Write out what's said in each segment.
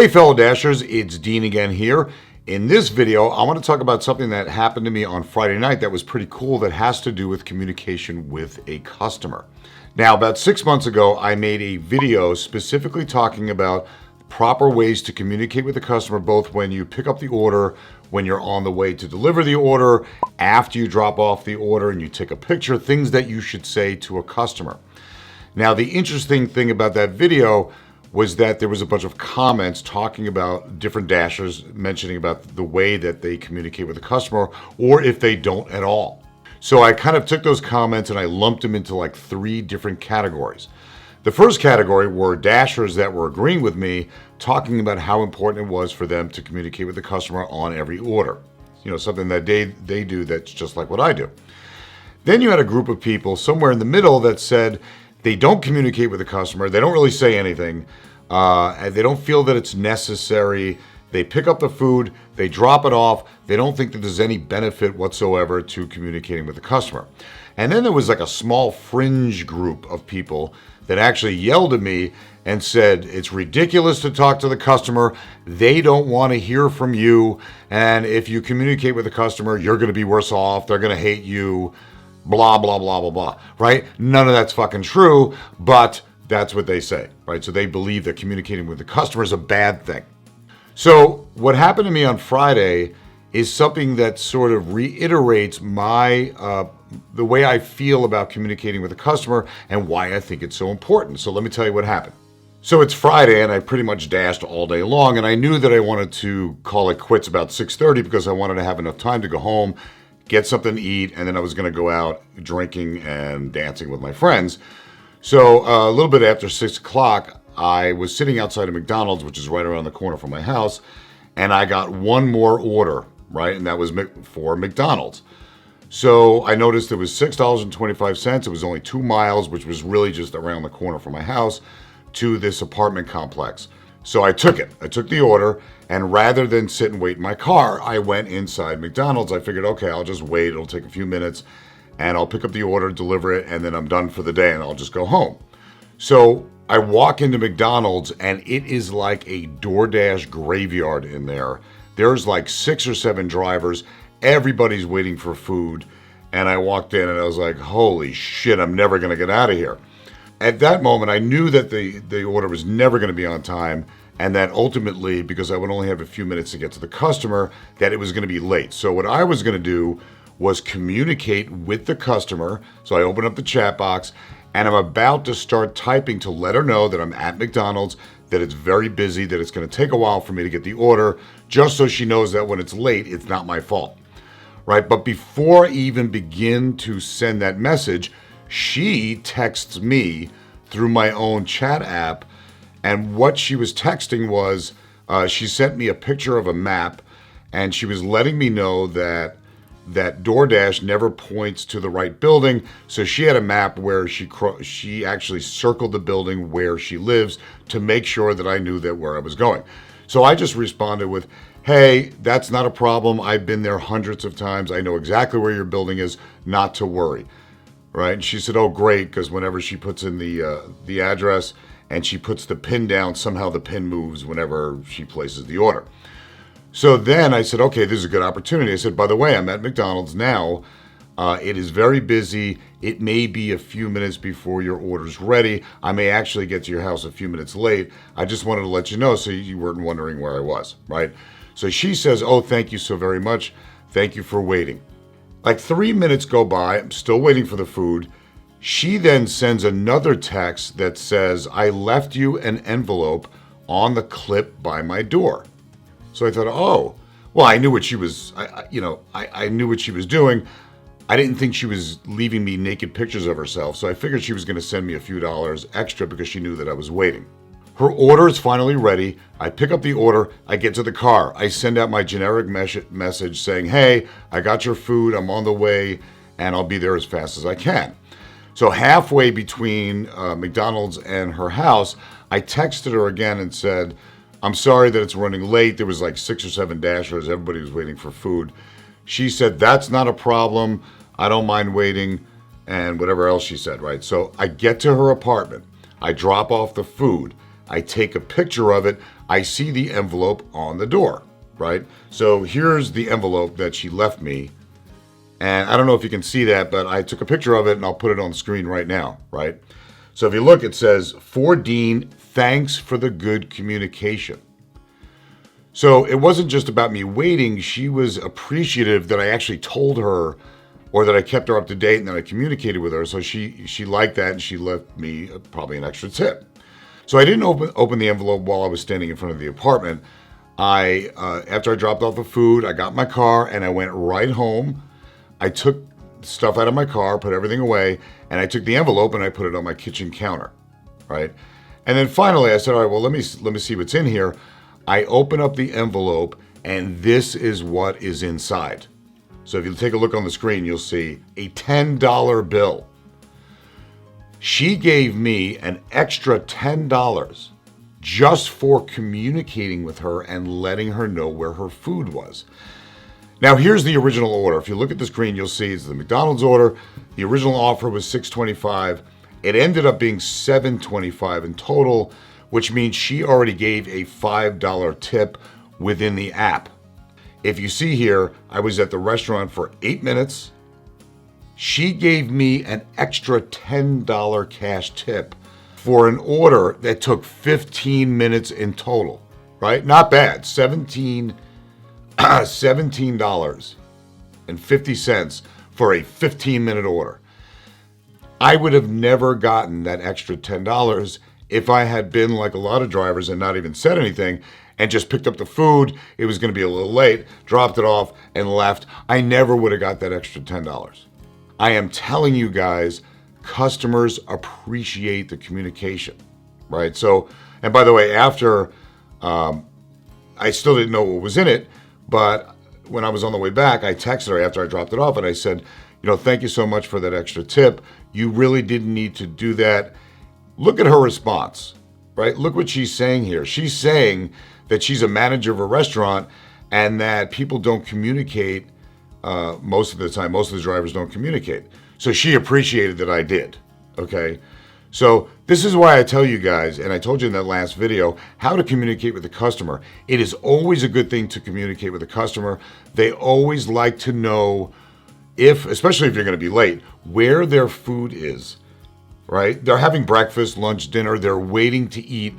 Hey fellow Dashers, it's Dean again here. In this video, I want to talk about something that happened to me on Friday night that was pretty cool that has to do with communication with a customer. Now, about 6 months ago, I made a video specifically talking about proper ways to communicate with the customer, both when you pick up the order, when you're on the way to deliver the order, after you drop off the order and you take a picture, things that you should say to a customer. Now, the interesting thing about that video was that there was a bunch of comments talking about different Dashers mentioning about the way that they communicate with the customer, or if they don't at all. So I kind of took those comments and I lumped them into like 3 different categories. The first category were Dashers that were agreeing with me, talking about how important it was for them to communicate with the customer on every order. You know, something that they do that's just like what I do. Then you had a group of people somewhere in the middle that said they don't communicate with the customer, they don't really say anything, and they don't feel that it's necessary. They pick up the food, they drop it off, they don't think that there's any benefit whatsoever to communicating with the customer. And then there was like a small fringe group of people that actually yelled at me and said, it's ridiculous to talk to the customer, they don't want to hear from you, and if you communicate with the customer, you're going to be worse off, they're going to hate you, blah, blah, blah, blah, blah, right? None of that's fucking true, but that's what they say, right? So they believe that communicating with the customer is a bad thing. So what happened to me on Friday is something that sort of reiterates my the way I feel about communicating with the customer and why I think it's so important. So let me tell you what happened. So it's Friday and I pretty much dashed all day long, and I knew that I wanted to call it quits about 6:30 because I wanted to have enough time to go home, get something to eat, and then I was going to go out drinking and dancing with my friends. So a little bit after 6 o'clock, I was sitting outside of McDonald's, which is right around the corner from my house, and I got one more order, right? And that was for McDonald's. So I noticed it was $6.25. It was only 2 miles, which was really just around the corner from my house, to this apartment complex. So I took it. I took the order, and rather than sit and wait in my car, I went inside McDonald's. I figured, okay, I'll just wait. It'll take a few minutes, and I'll pick up the order, deliver it, and then I'm done for the day, and I'll just go home. So I walk into McDonald's, and it is like a Doordash graveyard in there. There's like 6 or 7 drivers. Everybody's waiting for food. And I walked in, and I was like, holy shit, I'm never going to get out of here. At that moment, I knew that the order was never going to be on time, and that ultimately, because I would only have a few minutes to get to the customer, that it was going to be late. So what I was going to do was communicate with the customer. So I opened up the chat box, and I'm about to start typing to let her know that I'm at McDonald's, that it's very busy, that it's going to take a while for me to get the order, just so she knows that when it's late, it's not my fault, right? But before I even begin to send that message, she texts me through my own chat app, and what she was texting was, she sent me a picture of a map, and she was letting me know that DoorDash never points to the right building, so she had a map where she actually circled the building where she lives to make sure that I knew that where I was going. So I just responded with, hey, that's not a problem. I've been there hundreds of times. I know exactly where your building is, not to worry. Right? And she said, oh, great, because whenever she puts in the address and she puts the pin down, somehow the pin moves whenever she places the order. So then I said, okay, this is a good opportunity. I said, by the way, I'm at McDonald's now. It is very busy. It may be a few minutes before your order's ready. I may actually get to your house a few minutes late. I just wanted to let you know so you weren't wondering where I was, right? So she says, oh, thank you so very much. Thank you for waiting. Like 3 minutes go by, I'm still waiting for the food. She then sends another text that says, I left you an envelope on the clip by my door. So I thought, oh, well, I knew what she was, I knew what she was doing. I didn't think she was leaving me naked pictures of herself, so I figured she was going to send me a few dollars extra because she knew that I was waiting. Her order is finally ready. I pick up the order. I get to the car. I send out my generic message saying, hey, I got your food. I'm on the way, and I'll be there as fast as I can. So halfway between McDonald's and her house, I texted her again and said, I'm sorry that it's running late. There was like 6 or 7 Dashers. Everybody was waiting for food. She said, that's not a problem. I don't mind waiting, and whatever else she said, right? So I get to her apartment. I drop off the food. I take a picture of it. I see the envelope on the door, right? So here's the envelope that she left me. And I don't know if you can see that, but I took a picture of it and I'll put it on the screen right now, right? So if you look, it says, "For Dean, thanks for the good communication." So it wasn't just about me waiting. She was appreciative that I actually told her, or that I kept her up to date and that I communicated with her. So she liked that, and she left me probably an extra tip. So I didn't open the envelope while I was standing in front of the apartment. After I dropped off the food, I got in my car and I went right home. I took stuff out of my car, put everything away, and I took the envelope and I put it on my kitchen counter, right? And then finally I said, all right, well, let me see what's in here. I open up the envelope and this is what is inside. So if you take a look on the screen, you'll see a $10 bill. She gave me an extra $10 just for communicating with her and letting her know where her food was. Now, here's the original order. If you look at the screen, you'll see it's the McDonald's order. The original offer was $6.25. It ended up being $7.25 in total, which means she already gave a $5 tip within the app. If you see here, I was at the restaurant for 8 minutes. She gave me an extra $10 cash tip for an order that took 15 minutes in total, right? Not bad. $17.50 for a 15-minute order. I would have never gotten that extra $10 if I had been like a lot of drivers and not even said anything and just picked up the food. It was going to be a little late, dropped it off, and left. I never would have got that extra $10. I am telling you guys, customers appreciate the communication, right? So, and by the way, after I still didn't know what was in it, but when I was on the way back, I texted her after I dropped it off and I said, thank you so much for that extra tip. You really didn't need to do that. Look at her response, right? Look what she's saying here. She's saying that she's a manager of a restaurant and that people don't communicate most of the time. Most of the drivers don't communicate. So she appreciated that I did, okay? So this is why I tell you guys, and I told you in that last video, how to communicate with the customer. It is always a good thing to communicate with the customer. They always like to know, especially if you're going to be late, where their food is, right? They're having breakfast, lunch, dinner, they're waiting to eat,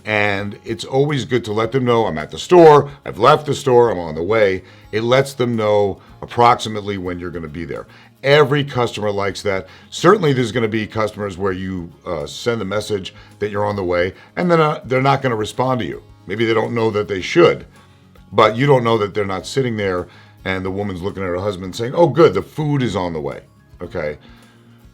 and it's always good to let them know, I'm at the store, I've left the store, I'm on the way. It lets them know approximately when you're going to be there. Every customer likes that. Certainly there's going to be customers where you send the message that you're on the way, and then they're not going to respond to you. Maybe they don't know that they should, but you don't know that they're not sitting there and the woman's looking at her husband saying, oh good, the food is on the way, okay?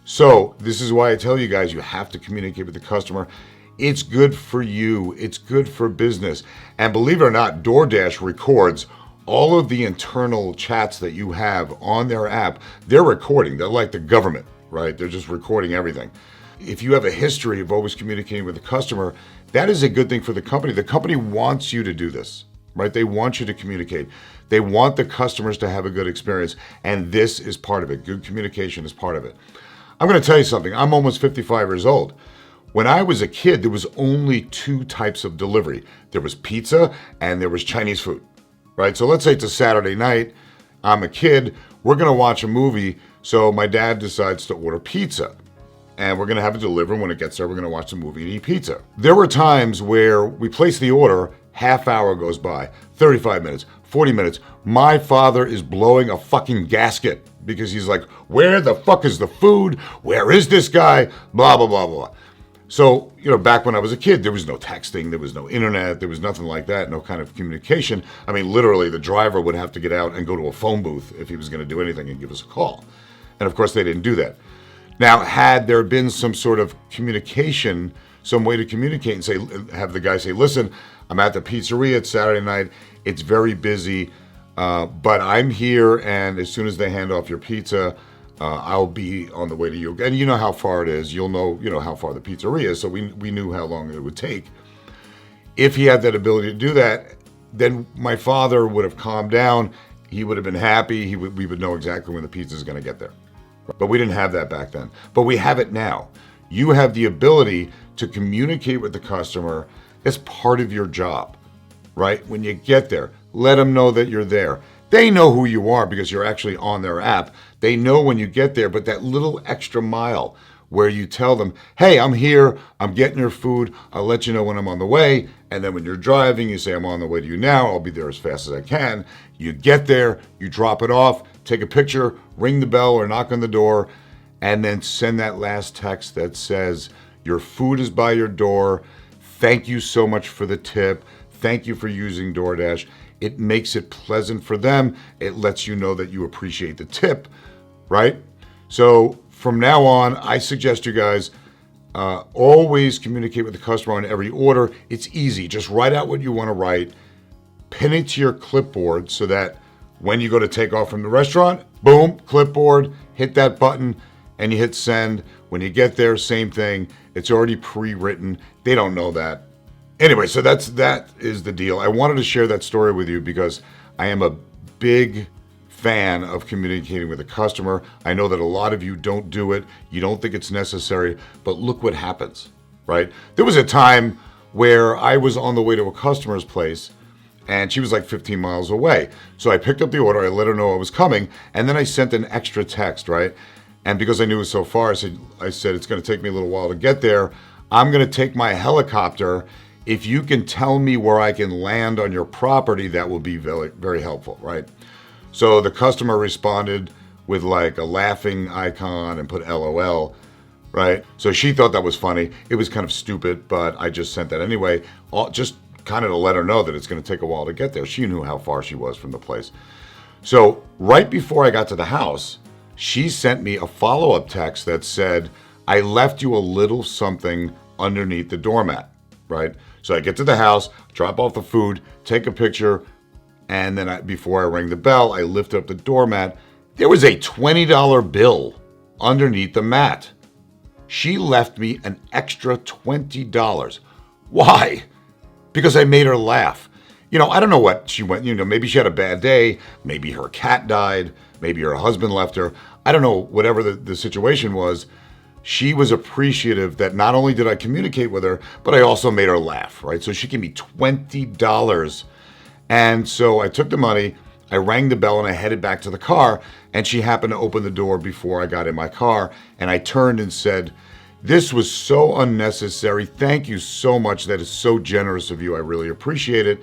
So this is why I tell you guys, you have to communicate with the customer. It's good for you. It's good for business. And believe it or not, DoorDash records all of the internal chats that you have on their app. They're recording. They're like the government, right? They're just recording everything. If you have a history of always communicating with the customer, that is a good thing for the company. The company wants you to do this, right? They want you to communicate. They want the customers to have a good experience. And this is part of it. Good communication is part of it. I'm going to tell you something. I'm almost 55 years old. When I was a kid, there was only 2 types of delivery. There was pizza and there was Chinese food, right? So let's say it's a Saturday night. I'm a kid. We're going to watch a movie. So my dad decides to order pizza and we're going to have it delivered. When it gets there, we're going to watch the movie and eat pizza. There were times where we place the order, half hour goes by, 35 minutes, 40 minutes. My father is blowing a fucking gasket because he's like, where the fuck is the food? Where is this guy? Blah, blah, blah, blah. So, back when I was a kid, there was no texting, there was no internet, there was nothing like that, no kind of communication. I mean, literally, the driver would have to get out and go to a phone booth if he was going to do anything and give us a call. And of course, they didn't do that. Now, had there been some sort of communication, some way to communicate and say, have the guy say, listen, I'm at the pizzeria, it's Saturday night, it's very busy, but I'm here, and as soon as they hand off your pizza, I'll be on the way to you. And you know how far it is. You'll know, how far the pizzeria is. So we knew how long it would take. If he had that ability to do that, then my father would have calmed down. He would have been happy. We would know exactly when the pizza is going to get there. But we didn't have that back then. But we have it now. You have the ability to communicate with the customer as part of your job. right? When you get there, let them know that you're there. They know who you are because you're actually on their app. They know when you get there, but that little extra mile where you tell them, hey, I'm here, I'm getting your food, I'll let you know when I'm on the way. And then when you're driving, you say, I'm on the way to you now, I'll be there as fast as I can. You get there, you drop it off, take a picture, ring the bell or knock on the door, and then send that last text that says, your food is by your door. Thank you so much for the tip. Thank you for using DoorDash. It makes it pleasant for them. It lets you know that you appreciate the tip, right? So from now on, I suggest you guys always communicate with the customer on every order. It's easy. Just write out what you want to write, pin it to your clipboard so that when you go to take off from the restaurant, boom, clipboard, hit that button, and you hit send. When you get there, same thing. It's already pre-written. They don't know that. Anyway, so that is the deal. I wanted to share that story with you because I am a big fan of communicating with a customer. I know that a lot of you don't do it. You don't think it's necessary, but look what happens, right? There was a time where I was on the way to a customer's place and she was like 15 miles away. So I picked up the order, I let her know I was coming, and then I sent an extra text, right? And because I knew it was so far, I said it's going to take me a little while to get there. I'm going to take my helicopter. If you can tell me where I can land on your property, that will be very, very helpful, right? So the customer responded with like a laughing icon and put LOL, right? So she thought that was funny. It was kind of stupid, but I just sent that anyway, just kind of to let her know that it's going to take a while to get there. She knew how far she was from the place. So right before I got to the house, she sent me a follow-up text that said, I left you a little something underneath the doormat, right? So I get to the house, drop off the food, take a picture, and then before I rang the bell, I lift up the doormat. There was a $20 bill underneath the mat. She left me an extra $20. Why? Because I made her laugh. You know, I don't know what she went, maybe she had a bad day, maybe her cat died, maybe her husband left her. I don't know, whatever the situation was. She was appreciative that not only did I communicate with her, but I also made her laugh, right? So she gave me $20. And so I took the money, I rang the bell, and I headed back to the car, and she happened to open the door before I got in my car, and I turned and said, this was so unnecessary. Thank you so much. That is so generous of you. I really appreciate it.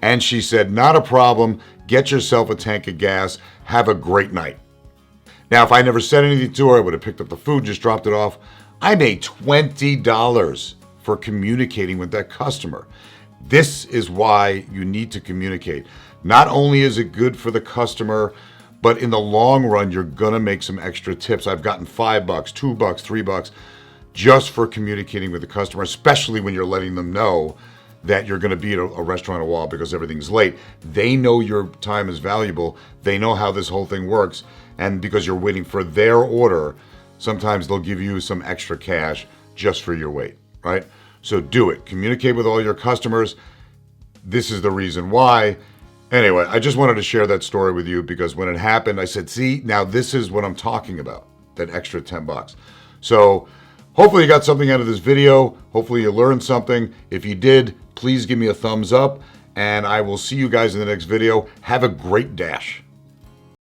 And she said, not a problem. Get yourself a tank of gas. Have a great night. Now, if I never said anything to her, I would have picked up the food, just dropped it off. I made $20 for communicating with that customer. This is why you need to communicate. Not only is it good for the customer, but in the long run, you're going to make some extra tips. I've gotten $5, $2, $3 just for communicating with the customer, especially when you're letting them know that you're going to be at a restaurant a while because everything's late. They know your time is valuable. They know how this whole thing works. And because you're waiting for their order, sometimes they'll give you some extra cash just for your wait, right? So do it. Communicate with all your customers. This is the reason why. Anyway, I just wanted to share that story with you because when it happened, I said, see, now this is what I'm talking about, that extra $10. So hopefully you got something out of this video. Hopefully you learned something. If you did, please give me a thumbs up, and I will see you guys in the next video. Have a great dash.